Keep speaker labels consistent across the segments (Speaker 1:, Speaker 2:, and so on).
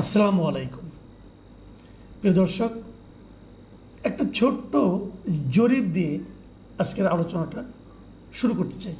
Speaker 1: আসসালামু আলাইকুম প্রিয় দর্শক, একটা ছোট্ট জরিপ দিয়ে আজকের আলোচনাটা শুরু করতে চাই।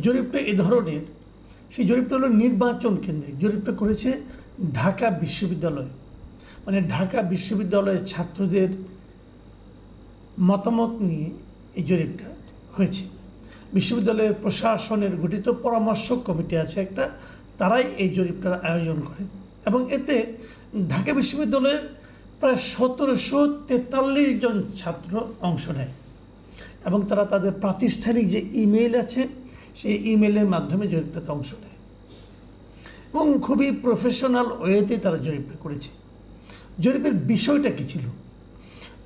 Speaker 1: জরিপটা এ ধরনের, সেই জরিপটা হলো নির্বাচন কেন্দ্রিক। জরিপটা করেছে ঢাকা বিশ্ববিদ্যালয়, মানে ঢাকা বিশ্ববিদ্যালয়ের ছাত্রদের মতামত নিয়ে এই জরিপটা হয়েছে। বিশ্ববিদ্যালয়ের প্রশাসনের গঠিত পরামর্শক কমিটি আছে একটা, তারাই এই জরিপটার আয়োজন করে এবং এতে ঢাকা বিশ্ববিদ্যালয়ের প্রায় 1743 জন ছাত্র অংশ নেয় এবং তারা তাদের প্রাতিষ্ঠানিক যে ইমেইল আছে সেই ইমেইলের মাধ্যমে জরিপটাতে অংশ নেয় এবং খুবই প্রফেশনাল ওয়েতে তারা জরিপটা করেছে। জরিপের বিষয়টা কী ছিল?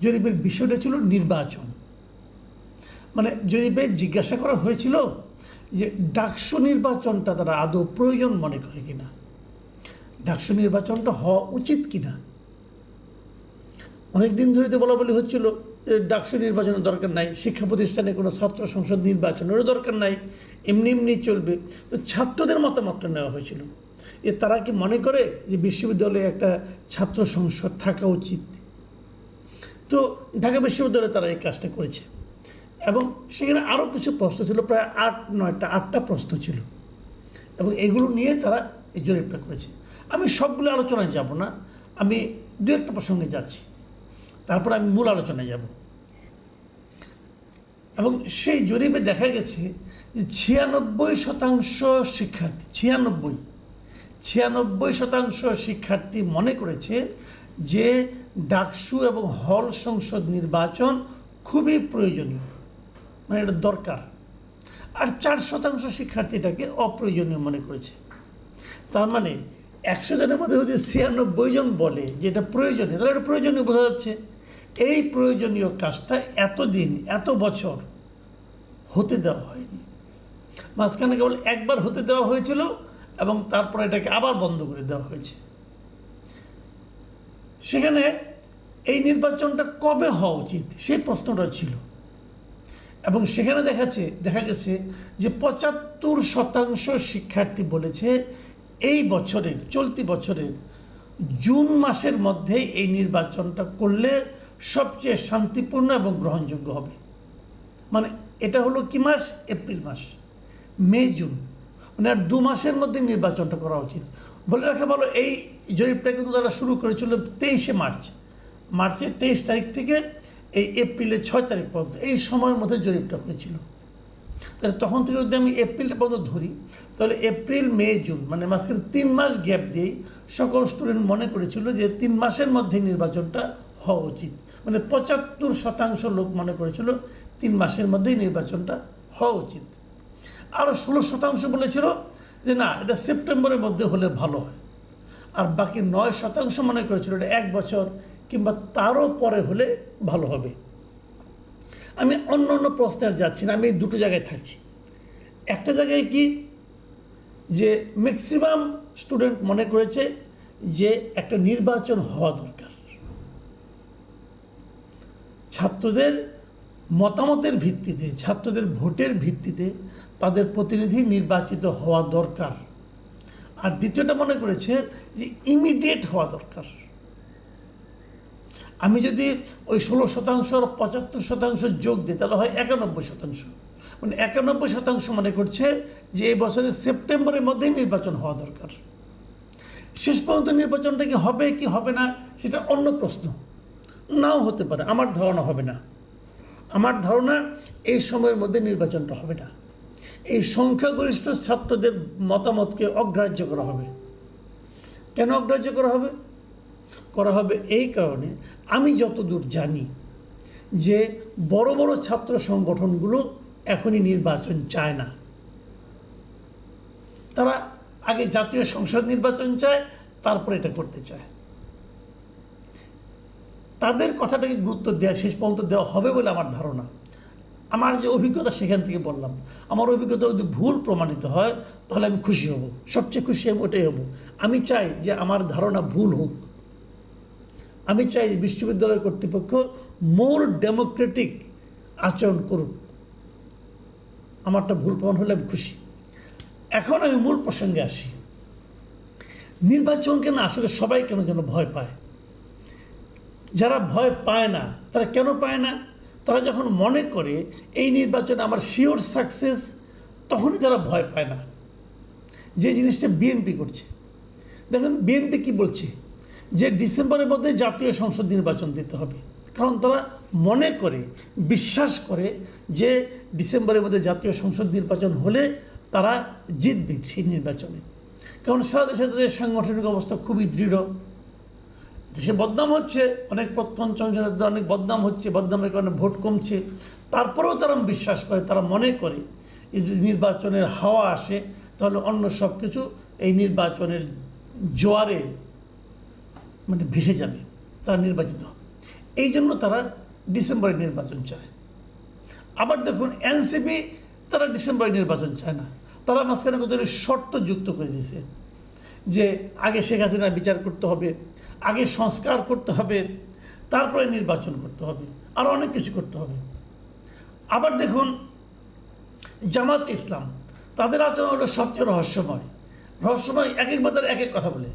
Speaker 1: জরিপের বিষয়টা ছিল নির্বাচন। মানে জরিপে জিজ্ঞাসা করা হয়েছিল যে ডাকসু নির্বাচনটা তারা আদৌ প্রয়োজন মনে করে কিনা, ডাকসু নির্বাচনটা হওয়া উচিত কিনা। অনেক দিন ধরে তো বলা বলি হচ্ছিল যে ডাকসু নির্বাচনের দরকার নাই, শিক্ষা প্রতিষ্ঠানে কোনো ছাত্র সংসদ নির্বাচনেরও দরকার নাই, এমনি এমনি চলবে। তো ছাত্রদের মতামতটা নেওয়া হয়েছিল তারা কি মনে করে যে বিশ্ববিদ্যালয়ে একটা ছাত্র সংসদ থাকা উচিত। তো ঢাকা বিশ্ববিদ্যালয়ে তারা এই কাজটা করেছে এবং সেখানে আরও কিছু প্রশ্ন ছিল, প্রায় 8-9টা প্রশ্ন ছিল এবং এগুলো নিয়ে তারা এই জরিপটা করেছে। আমি সবগুলো আলোচনায় যাব না, আমি দু একটা প্রসঙ্গে যাচ্ছি, তারপর আমি মূল আলোচনায় যাব। এবং সেই জরিপে দেখা গেছে যে 96% শিক্ষার্থী 96% শিক্ষার্থী মনে করেছে যে ডাকসু এবং হল সংসদ নির্বাচন খুবই প্রয়োজনীয়, মানে এটা দরকার। আর 4% শিক্ষার্থী এটাকে অপ্রয়োজনীয় মনে করেছে। তার মানে 100 জনের মধ্যে যদি 96 জন বলে যে এটা প্রয়োজনীয়, তাহলে এটা প্রয়োজনীয় বোঝা যাচ্ছে। এই প্রয়োজনীয় কাজটা এতদিন এত বছর হতে দেওয়া হয়নি, মাঝখানে কেবল একবার হতে দেওয়া হয়েছিল এবং তারপরে এটাকে আবার বন্ধ করে দেওয়া হয়েছে। সেখানে এই নির্বাচনটা কবে হওয়া উচিত সেই প্রশ্নটা ছিল এবং সেখানে দেখা গেছে যে 75% শিক্ষার্থী বলেছে এই বছরের, চলতি বছরের জুন মাসের মধ্যেই এই নির্বাচনটা করলে সবচেয়ে শান্তিপূর্ণ এবং গ্রহণযোগ্য হবে। মানে এটা হলো কি মাস? এপ্রিল মাস, মে, জুন, মানে আর 2 মাসের মধ্যে নির্বাচনটা করা উচিত। বলে রাখা ভালো, এই জরিপটা কিন্তু তারা শুরু করেছিল 23শে মার্চের 23 তারিখ থেকে এই এপ্রিলের 6 তারিখ পর্যন্ত, এই সময়ের মধ্যে জরিপটা হয়েছিল। তাহলে তখন থেকে যদি আমি এপ্রিলটা পর্যন্ত ধরি, তাহলে এপ্রিল, মে, জুন, মানে মাঝখানে 3 মাস গ্যাপ দিয়েই সকল স্টুডেন্ট মনে করেছিল যে 3 মাসের মধ্যে নির্বাচনটা হওয়া উচিত। মানে 75% লোক মনে করেছিল 3 মাসের মধ্যেই নির্বাচনটা হওয়া উচিত। আরও 16% বলেছিল যে না, এটা সেপ্টেম্বরের মধ্যে হলে ভালো হয়। আর বাকি 9% মনে করেছিল এটা 1 বছর কিংবা তারও পরে হলে ভালো হবে। আমি অন্য প্রশ্নে আর যাচ্ছি না, আমি এই দুটো জায়গায় থাকছি। একটা জায়গায় কি যে ম্যাক্সিমাম স্টুডেন্ট মনে করেছে যে একটা নির্বাচন হওয়া দরকার, ছাত্রদের মতামতের ভিত্তিতে, ছাত্রদের ভোটের ভিত্তিতে তাদের প্রতিনিধি নির্বাচিত হওয়া দরকার। আর দ্বিতীয়টা মনে করেছে যে ইমিডিয়েট হওয়া দরকার। আমি যদি ওই 16% আর 75% যোগ দিই তাহলে হয় 91%। মানে 91% মনে করছে যে এই বছরের সেপ্টেম্বরের মধ্যেই নির্বাচন হওয়া দরকার। শেষ পর্যন্ত নির্বাচনটা কি হবে কি হবে না সেটা অন্য প্রশ্ন, নাও হতে পারে। আমার ধারণা হবে না, আমার ধারণা এই সময়ের মধ্যে নির্বাচনটা হবে না। এই সংখ্যাগরিষ্ঠ ছাত্রদের মতামতকে অগ্রাহ্য করা হবে। কেন অগ্রাহ্য করা হবে? এই কারণে আমি যতদূর জানি যে বড় বড় ছাত্র সংগঠনগুলো এখনই নির্বাচন চায় না। তারা আগে জাতীয় সংসদ নির্বাচন চায়, তারপরে এটা করতে চায়। তাদের কথাটাকে গুরুত্ব দেওয়া শেষ পর্যন্ত দেওয়া হবে বলে আমার ধারণা। আমার যে অভিজ্ঞতা সেখান থেকে বললাম, আমার অভিজ্ঞতা যদি ভুল প্রমাণিত হয় তাহলে আমি খুশি হব, সবচেয়ে খুশি আমি ওটাই হব। আমি চাই যে আমার ধারণা ভুল হোক। আমি চাই বিশ্ববিদ্যালয় কর্তৃপক্ষ মোর ডেমোক্রেটিক আচরণ করুক। আমারটা ভুল প্রমাণ হলে আমি খুশি। এখন আমি মূল প্রসঙ্গে আসি। নির্বাচনকে না আসলে সবাই কেন যেন ভয় পায়। যারা ভয় পায় না তারা কেন পায় না? তারা যখন মনে করে এই নির্বাচনে আমার শিওর সাকসেস, তখনই তারা ভয় পায় না। যে জিনিসটা বিএনপি করছে, দেখুন বিএনপি কি বলছে, যে ডিসেম্বরের মধ্যে জাতীয় সংসদ নির্বাচন দিতে হবে। কারণ তারা মনে করে, বিশ্বাস করে যে ডিসেম্বরের মধ্যে জাতীয় সংসদ নির্বাচন হলে তারা জিতবে সেই নির্বাচনে। কারণ সারা দেশে তাদের সাংগঠনিক অবস্থা খুবই দৃঢ়, দেশে বদনাম হচ্ছে, অনেক প্রত্যন্ত অঞ্চলে অনেক বদনাম হচ্ছে, বদনামের কারণে ভোট কমছে, তারপরেও তারা বিশ্বাস করে, তারা মনে করে যদি নির্বাচনের হাওয়া আসে তাহলে অন্য সব কিছু এই নির্বাচনের জোয়ারে মানে ভেসে যাবে, তারা নির্বাচিত হবে। এই জন্য তারা ডিসেম্বরে নির্বাচন চায়। আবার দেখুন এনসিপি, তারা ডিসেম্বরে নির্বাচন চায় না, তারা মাঝখানে কত শর্ত যুক্ত করে দিয়েছে যে আগে শেখ হাসিনা বিচার করতে হবে, আগে সংস্কার করতে হবে, তারপরে নির্বাচন করতে হবে, আর অনেক কিছু করতে হবে। আবার দেখুন জামাত ইসলাম, তাদের আচরণ হলো সবচেয়ে রহস্যময়। এক এক বাজার এক এক কথা বলে।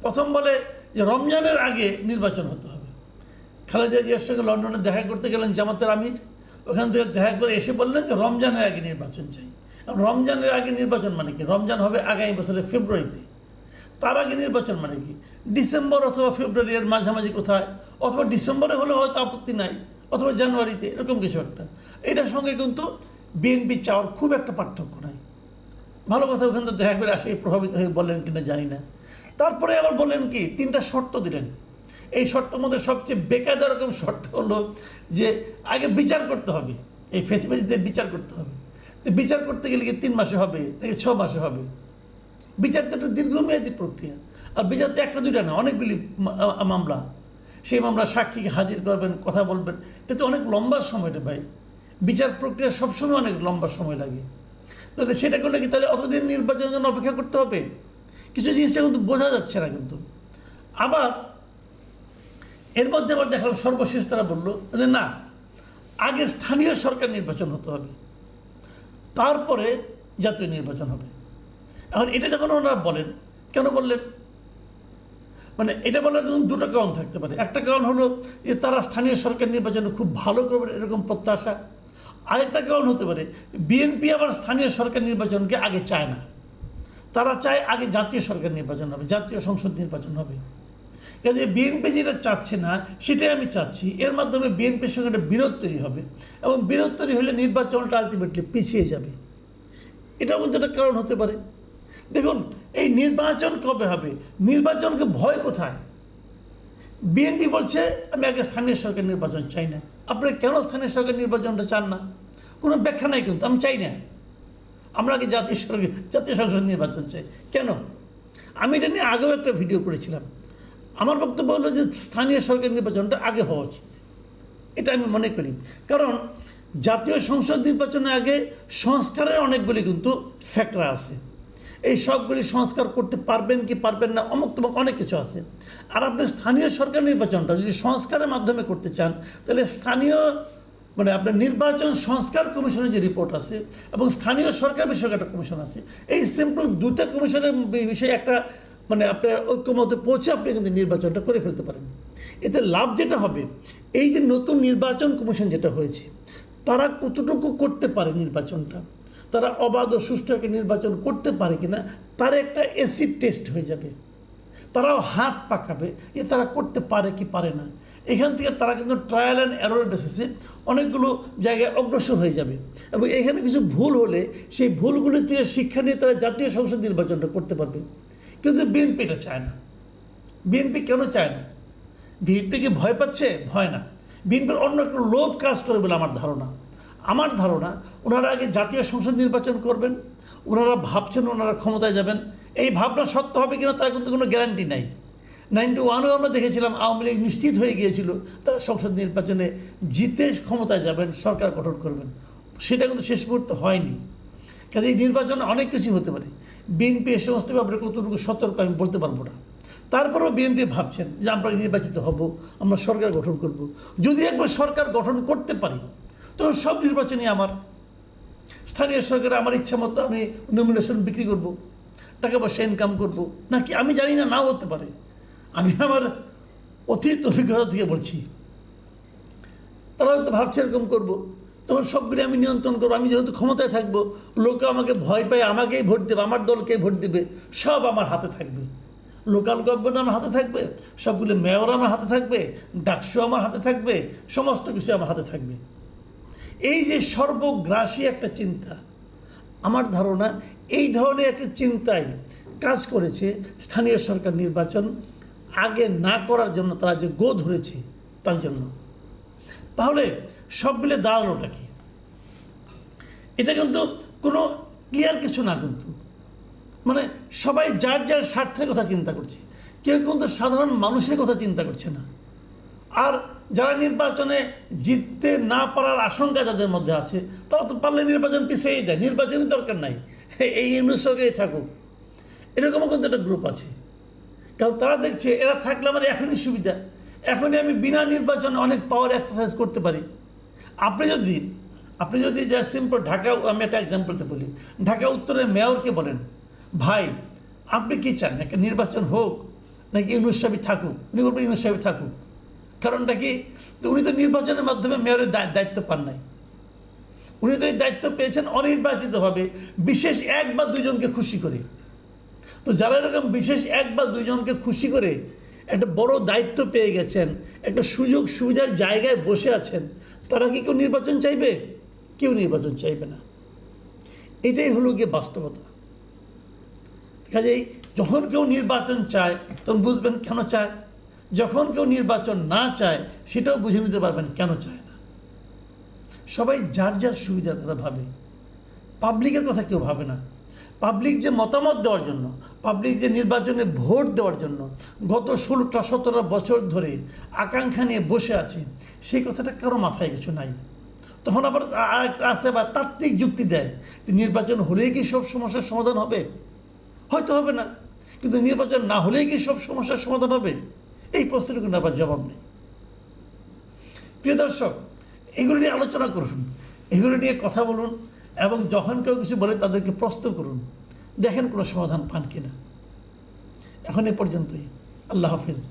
Speaker 1: প্রথম বলে যে রমজানের আগে নির্বাচন হতে হবে। খালেদা জিয়ার সঙ্গে লন্ডনে দেখা করতে গেলেন জামাতের আমির, ওখান থেকে দেখা করে এসে বললেন যে রমজানের আগে নির্বাচন চাই। রমজানের আগে নির্বাচন মানে কি? রমজান হবে আগামী বছরের ফেব্রুয়ারিতে, তার আগে নির্বাচন মানে কি? ডিসেম্বর অথবা ফেব্রুয়ারির মাঝামাঝি কোথায়, অথবা ডিসেম্বরে হলে হয়তো আপত্তি নাই, অথবা জানুয়ারিতে, এরকম কিছু একটা। এটার সঙ্গে কিন্তু বিএনপি চাওয়ার খুব একটা পার্থক্য নাই। ভালো কথা, ওখান থেকে দেখা করে আসে প্রভাবিত হয়ে বললেন কিনা জানি না। তারপরে আবার বললেন কি, 3টা শর্ত দিলেন। এই শর্তের মধ্যে সবচেয়ে বেকায়দা রকম শর্ত হলো যে আগে বিচার করতে হবে, এই ফেসিলিটিতে বিচার করতে হবে। তো বিচার করতে গেলে কি 3 মাসে হবে নাকি 6 মাসে হবে? বিচার তো একটা দীর্ঘমেয়াদী প্রক্রিয়া। আর বিচার তো একটা দুইটা না, অনেকগুলি মামলা। সেই মামলা সাক্ষীকে হাজির করবেন, কথা বলবেন, এটা তো অনেক লম্বা সময়টা ভাই। বিচার প্রক্রিয়া সবসময় অনেক লম্বা সময় লাগে। তাহলে সেটা করলে কি তাহলে অতদিন নির্বাচনের জন্য অপেক্ষা করতে হবে? কিছু জিনিসটা কিন্তু বোঝা যাচ্ছে না। কিন্তু আবার এর মধ্যে আবার দেখলাম সর্বশেষ তারা বললো যে না, আগে স্থানীয় সরকার নির্বাচন হতে হবে, তারপরে জাতীয় নির্বাচন হবে। এখন এটা যখন ওনারা বলেন, কেন বললেন? মানে এটা বলার কিন্তু 2টা কারণ থাকতে পারে। একটা কারণ হলো যে তারা স্থানীয় সরকার নির্বাচনে খুব ভালো করবে এরকম প্রত্যাশা। আরেকটা কারণ হতে পারে বিএনপি আবার স্থানীয় সরকার নির্বাচনকে আগে চায় না, তারা চায় আগে জাতীয় সরকার নির্বাচন হবে, জাতীয় সংসদ নির্বাচন হবে। কাজে বিএনপি যেটা চাচ্ছে না সেটাই আমি চাচ্ছি। এর মাধ্যমে বিএনপির সঙ্গে একটা বিরোধ তৈরি হবে, এবং বিরোধ তৈরি হলে নির্বাচনটা আলটিমেটলি পিছিয়ে যাবে। এটার মধ্যে একটা কারণ হতে পারে। দেখুন এই নির্বাচন কবে হবে, নির্বাচনকে ভয় কোথায়? বিএনপি বলছে আমি আগে স্থানীয় সরকার নির্বাচন চাই না। আপনারা কেন স্থানীয় সরকার নির্বাচনটা চান না? কোনো ব্যাখ্যা নাই, কিন্তু আমি চাই না, আমরা আগে জাতীয় সংসদ নির্বাচন চাই। কেন? আমি এটা নিয়ে আগেও একটা ভিডিও করেছিলাম। আমার বক্তব্য হলো যে স্থানীয় সরকার নির্বাচনটা আগে হওয়া উচিত, এটা আমি মনে করি। কারণ জাতীয় সংসদ নির্বাচনের আগে সংস্কারের অনেকগুলি কিন্তু ফ্যাক্টর আছে। এই সবগুলি সংস্কার করতে পারবেন কি পারবেন না, অমুক তমুক অনেক কিছু আছে। আর আপনি স্থানীয় সরকার নির্বাচনটা যদি সংস্কারের মাধ্যমে করতে চান, তাহলে স্থানীয় মানে আপনার নির্বাচন সংস্কার কমিশনের যে রিপোর্ট আছে এবং স্থানীয় সরকার বিষয়ক একটা কমিশন আছে, এই সিম্পল 2টা কমিশনের বিষয়ে একটা মানে আপনার ঐক্যমতে পৌঁছে আপনি কিন্তু নির্বাচনটা করে ফেলতে পারেন। এতে লাভ যেটা হবে, এই যে নতুন নির্বাচন কমিশন যেটা হয়েছে, তারা কতটুকু করতে পারে নির্বাচনটা, তারা অবাধ ও সুষ্ঠু একটা নির্বাচন করতে পারে কিনা, তার একটা অ্যাসিড টেস্ট হয়ে যাবে। তারাও হাত পাকাবে যে তারা করতে পারে কি পারে না। এখান থেকে তারা কিন্তু ট্রায়াল অ্যান্ড এরর বেসিসে অনেকগুলো জায়গায় অগ্রসর হয়ে যাবে, এবং এখানে কিছু ভুল হলে সেই ভুলগুলি থেকে শিক্ষা নিয়ে তারা জাতীয় সংসদ নির্বাচনটা করতে পারবে। কিন্তু বিএনপি এটা চায় না। বিএনপি কেন চায় না? বিএনপিকে ভয় পাচ্ছে? ভয় না, বিএনপির অন্য একটা লোভ কাজ করে বলে আমার ধারণা ওনারা আগে জাতীয় সংসদ নির্বাচন করবেন। ওনারা ভাবছেন ওনারা ক্ষমতায় যাবেন, এই ভাবনা সত্য হবে কিনা তার কিন্তু কোনো গ্যারান্টি নাই। 91-এও আমরা দেখেছিলাম আওয়ামী লীগ নিশ্চিত হয়ে গিয়েছিল তারা সংসদ নির্বাচনে জিতে ক্ষমতায় যাবেন, সরকার গঠন করবেন। সেটা কিন্তু শেষ মুহূর্তে হয়নি। কাজে এই নির্বাচনে অনেক কিছু হতে পারে। বিএনপি এ সমস্ত ব্যাপারে কতটুকু সতর্ক আমি বলতে পারবো না। তারপরেও বিএনপি ভাবছেন যে আমরা নির্বাচিত হব, আমরা সরকার গঠন করব। যদি একবার সরকার গঠন করতে পারি তখন সব নির্বাচনই আমার, স্থানীয় সরকারে আমার ইচ্ছা মতো আমি নমিনেশন বিক্রি করব, টাকা পয়সা ইনকাম করবো, নাকি আমি জানি না, নাও হতে পারে। আমি আমার অতীত অভিজ্ঞতা থেকে বলছি, তারা হয়তো ভাবছে এরকম করবো, তখন সবগুলি আমি নিয়ন্ত্রণ করবো। আমি যেহেতু ক্ষমতায় থাকবো, লোকে আমাকে ভয় পায়, আমাকেই ভোট দেবে, আমার দলকেই ভোট দেবে, সব আমার হাতে থাকবে। লোকাল গভর্নমেন্ট আমার হাতে থাকবে, সবগুলো মেয়র আমার হাতে থাকবে, ডাকসু আমার হাতে থাকবে, সমস্ত কিছু আমার হাতে থাকবে। এই যে সর্বগ্রাসী একটা চিন্তা, আমার ধারণা এই ধরনের একটা চিন্তায় কাজ করেছে স্থানীয় সরকার নির্বাচন আগে না করার জন্য, তারা যে গো ধরেছে তার জন্য। তাহলে সব মিলে দাঁড়ানোটা কি? এটা কিন্তু কোনো ক্লিয়ার কিছু না, কিন্তু মানে সবাই যার যার স্বার্থের কথা চিন্তা করছে, কেউ কিন্তু সাধারণ মানুষের কথা চিন্তা করছে না। আর যারা নির্বাচনে জিততে না পারার আশঙ্কা যাদের মধ্যে আছে, তারা তো পারলে নির্বাচন পিছিয়েই দেয়, নির্বাচনের দরকার নাই, এই অনুসরণেই থাকুক, এরকমও কিন্তু একটা গ্রুপ আছে। কারণ তারা দেখছে এরা থাকলে আমার এখনই সুবিধা, এখনই আমি বিনা নির্বাচনে অনেক পাওয়ার এক্সারসাইজ করতে পারি। আপনি যদি যা সিম্পল ঢাকা, আমি একটা এক্সাম্পলতে বলি, ঢাকা উত্তরের মেয়রকে বলেন, ভাই আপনি কি চান, একটা নির্বাচন হোক নাকি ইউনূস সাহেব থাকুক? উনি বলবেন ইউনূস সাহেব থাকুক। কারণটা কি? তো উনি তো নির্বাচনের মাধ্যমে মেয়রের দায়িত্ব পান নাই, উনি তো এই দায়িত্ব পেয়েছেন অনির্বাচিতভাবে, বিশেষ এক বা দুইজনকে খুশি করে। তো যারা এরকম বিশেষ এক বা দুইজনকে খুশি করে একটা বড় দায়িত্ব পেয়ে গেছেন, একটা সুযোগ সুবিধার জায়গায় বসে আছেন, তারা কি কেউ নির্বাচন চাইবে? কেউ নির্বাচন চাইবে না। এটাই হলো গিয়ে বাস্তবতা। কাজেই যখন কেউ নির্বাচন চায় তখন বুঝবেন কেন চায়, যখন কেউ নির্বাচন না চায় সেটাও বুঝে নিতে পারবেন কেন চায় না। সবাই যার যার সুবিধার কথা ভাবে, পাবলিকের কথা কেউ ভাবে না। পাবলিক যে মতামত দেওয়ার জন্য, পাবলিক যে নির্বাচনে ভোট দেওয়ার জন্য গত 16-17 বছর ধরে আকাঙ্ক্ষা নিয়ে বসে আছে, সেই কথাটা কারো মাথায় কিছু নাই। তখন আবার আসে বা তাত্ত্বিক যুক্তি দেয়, নির্বাচন হলেই কি সব সমস্যার সমাধান হবে? হয়তো হবে না, কিন্তু নির্বাচন না হলেই কি সব সমস্যার সমাধান হবে? এই প্রশ্নের কোনো আবার জবাব নেই। প্রিয় দর্শক, এগুলো নিয়ে আলোচনা করুন, এগুলো নিয়ে কথা বলুন, এবং যখন কেউ কিছু বলে তাদেরকে প্রশ্ন করুন, দেখেন কোনো সমাধান পান কিনা। এখন এ পর্যন্তই। আল্লাহ হাফিজ।